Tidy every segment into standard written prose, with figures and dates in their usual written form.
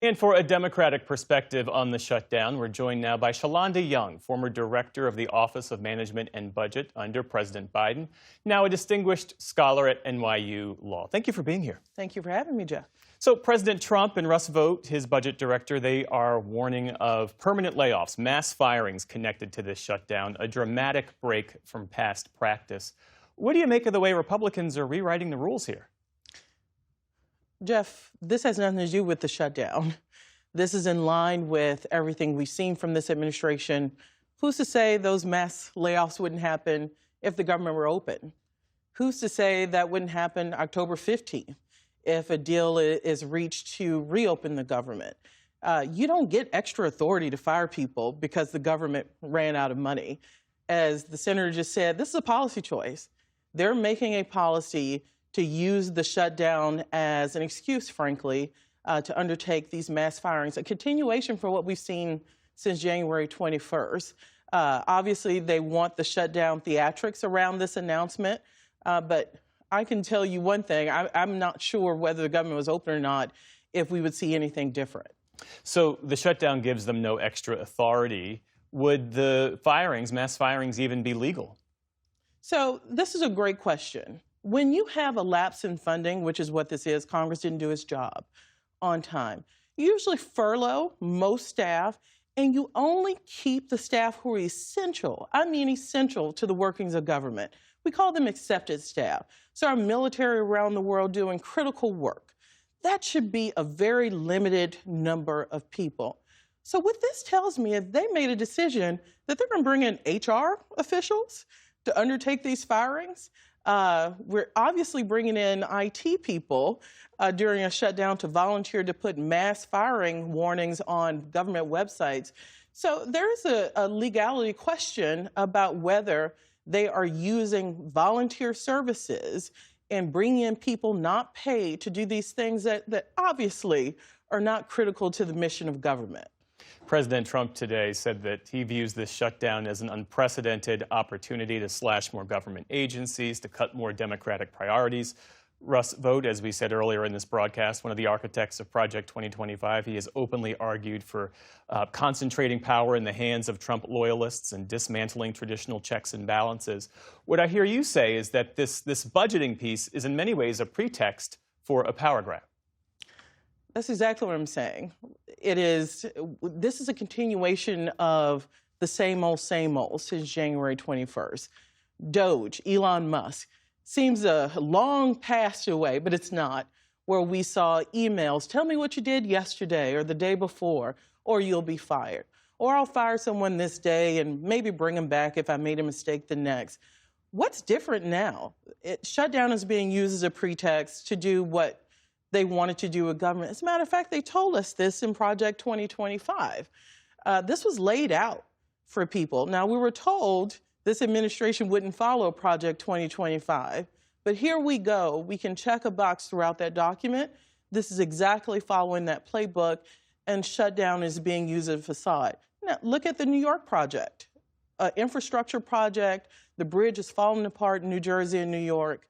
And for a Democratic perspective on the shutdown, we're joined now by Shalonda Young, former director of the Office of Management and Budget under President Biden, now a distinguished scholar at NYU Law. Thank you for being here. Thank you for having me, Jeff. So President Trump and Russ Vought, his budget director, they are warning of permanent layoffs, mass firings connected to this shutdown, a dramatic break from past practice. What do you make of the way Republicans are rewriting the rules here? Jeff, this has nothing to do with the shutdown. This is in line with everything we've seen from this administration. Who's to say those mass layoffs wouldn't happen if the government were open? Who's to say that wouldn't happen October 15th if a deal is reached to reopen the government? You don't get extra authority to fire people because the government ran out of money. As the senator just said, this is a policy choice. They're making a policy to use the shutdown as an excuse, frankly, to undertake these mass firings, a continuation for what we've seen since January 21st. Obviously, they want the shutdown theatrics around this announcement, but I can tell you one thing, I'm not sure whether the government was open or not, if we would see anything different. So the shutdown gives them no extra authority. Would the firings, mass firings, even be legal? So this is a great question. When you have a lapse in funding, which is what this is, Congress didn't do its job on time, you usually furlough most staff, and you only keep the staff who are essential, I mean essential to the workings of government. We call them accepted staff. So our military around the world doing critical work. That should be a very limited number of people. So what this tells me is they made a decision that they're going to bring in HR officials to undertake these firings. We're obviously bringing in IT people during a shutdown to volunteer to put mass firing warnings on government websites. So there's a legality question about whether they are using volunteer services and bringing in people not paid to do these things that obviously are not critical to the mission of government. President Trump today said that he views this shutdown as an unprecedented opportunity to slash more government agencies, to cut more Democratic priorities. Russ Vought, as we said earlier in this broadcast, one of the architects of Project 2025, he has openly argued for concentrating power in the hands of Trump loyalists and dismantling traditional checks and balances. What I hear you say is that this budgeting piece is in many ways a pretext for a power grab. That's exactly what I'm saying. This is a continuation of the same old since January 21st. Doge, Elon Musk, seems a long past away, but it's not, where we saw emails, tell me what you did yesterday or the day before, or you'll be fired. Or I'll fire someone this day and maybe bring them back if I made a mistake the next. What's different now? Shutdown is being used as a pretext to do what they wanted to do with government. As a matter of fact, they told us this in Project 2025. This was laid out for people. Now, we were told this administration wouldn't follow Project 2025, but here we go. We can check a box throughout that document. This is exactly following that playbook, and shutdown is being used as a facade. Now, look at the New York project, infrastructure project. The bridge is falling apart in New Jersey and New York.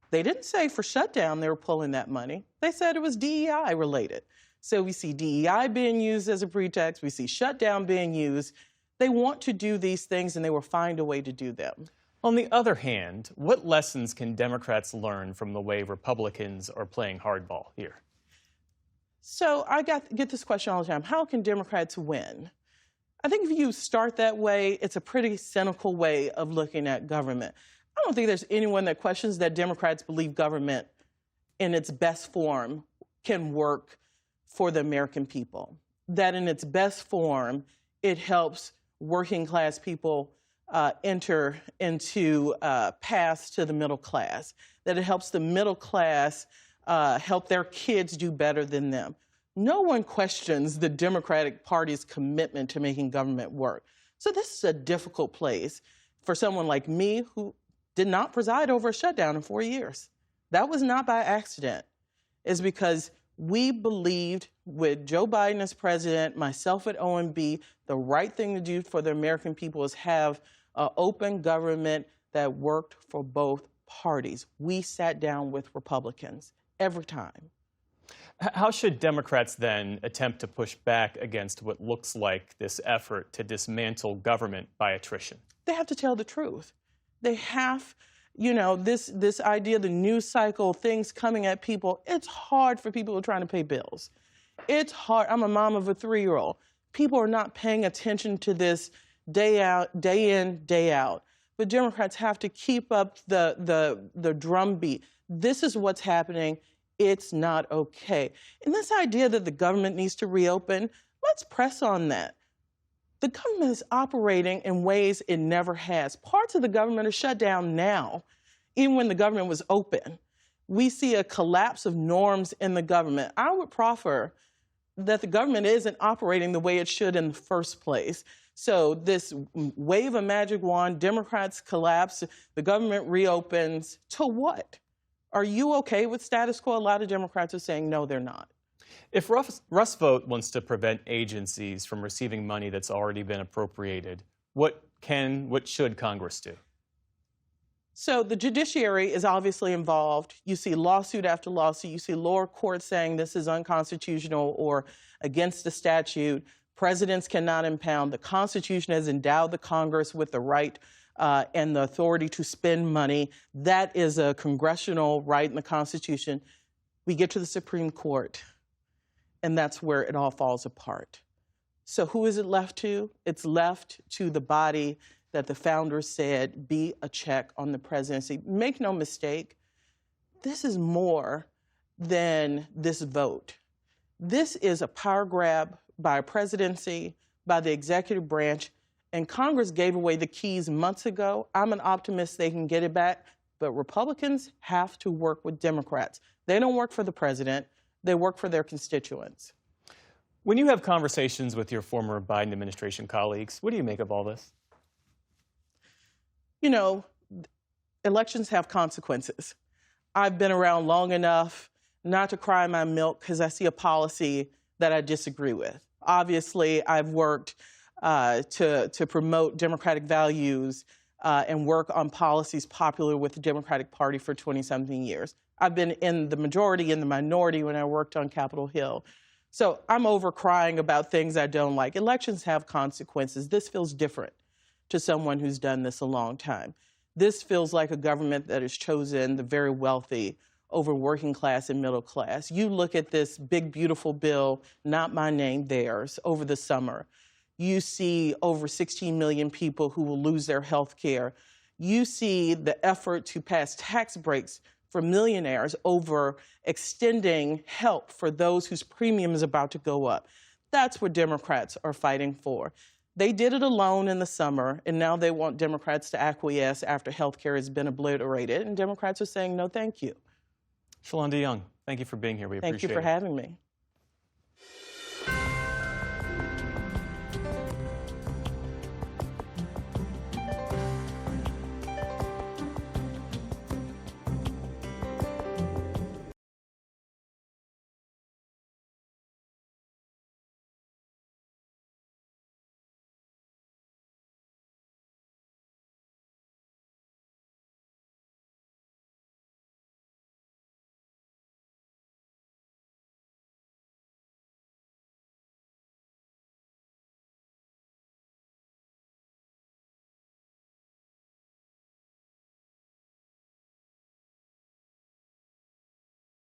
They didn't say for shutdown they were pulling that money. They said it was DEI related. So we see DEI being used as a pretext. We see shutdown being used. They want to do these things, and they will find a way to do them. On the other hand, what lessons can Democrats learn from the way Republicans are playing hardball here? So I get this question all the time. How can Democrats win? I think if you start that way, it's a pretty cynical way of looking at government. I don't think there's anyone that questions that Democrats believe government in its best form can work for the American people. That in its best form, it helps working class people enter into paths to the middle class. That it helps the middle class help their kids do better than them. No one questions the Democratic Party's commitment to making government work. So this is a difficult place for someone like me who did not preside over a shutdown in 4 years. That was not by accident. It's because we believed with Joe Biden as president, myself at OMB, the right thing to do for the American people is have an open government that worked for both parties. We sat down with Republicans every time. How should Democrats then attempt to push back against what looks like this effort to dismantle government by attrition? They have to tell the truth. They have, this idea, the news cycle, things coming at people, it's hard for people who are trying to pay bills. It's hard. I'm a mom of a 3-year-old. People are not paying attention to this day out, day in, day out. But Democrats have to keep up the drumbeat. This is what's happening. It's not okay. And this idea that the government needs to reopen, let's press on that. The government is operating in ways it never has. Parts of the government are shut down now, even when the government was open. We see a collapse of norms in the government. I would proffer that the government isn't operating the way it should in the first place. So this wave a magic wand, Democrats collapse, the government reopens. To what? Are you okay with status quo? A lot of Democrats are saying no, they're not. If Russ Vought wants to prevent agencies from receiving money that's already been appropriated, what should Congress do? So the judiciary is obviously involved. You see lawsuit after lawsuit. You see lower courts saying this is unconstitutional or against the statute. Presidents cannot impound. The Constitution has endowed the Congress with the right and the authority to spend money. That is a congressional right in the Constitution. We get to the Supreme Court, and that's where it all falls apart. So who is it left to? It's left to the body that the founders said be a check on the presidency. Make no mistake, this is more than this vote. This is a power grab by a presidency, by the executive branch, and Congress gave away the keys months ago. I'm an optimist they can get it back, but Republicans have to work with Democrats. They don't work for the president, they work for their constituents. When you have conversations with your former Biden administration colleagues, what do you make of all this? You know, elections have consequences. I've been around long enough not to cry my milk because I see a policy that I disagree with. Obviously, I've worked to promote democratic values and work on policies popular with the Democratic Party for 20-something years. I've been in the majority, in the minority when I worked on Capitol Hill. So I'm over crying about things I don't like. Elections have consequences. This feels different to someone who's done this a long time. This feels like a government that has chosen the very wealthy over working class and middle class. You look at this big, beautiful bill, not my name, theirs, over the summer. You see over 16 million people who will lose their health care. You see the effort to pass tax breaks for millionaires over extending help for those whose premium is about to go up. That's what Democrats are fighting for. They did it alone in the summer, and now they want Democrats to acquiesce after health care has been obliterated, and Democrats are saying no, thank you. Shalonda Young, thank you for being here. We appreciate it. Thank you for having me.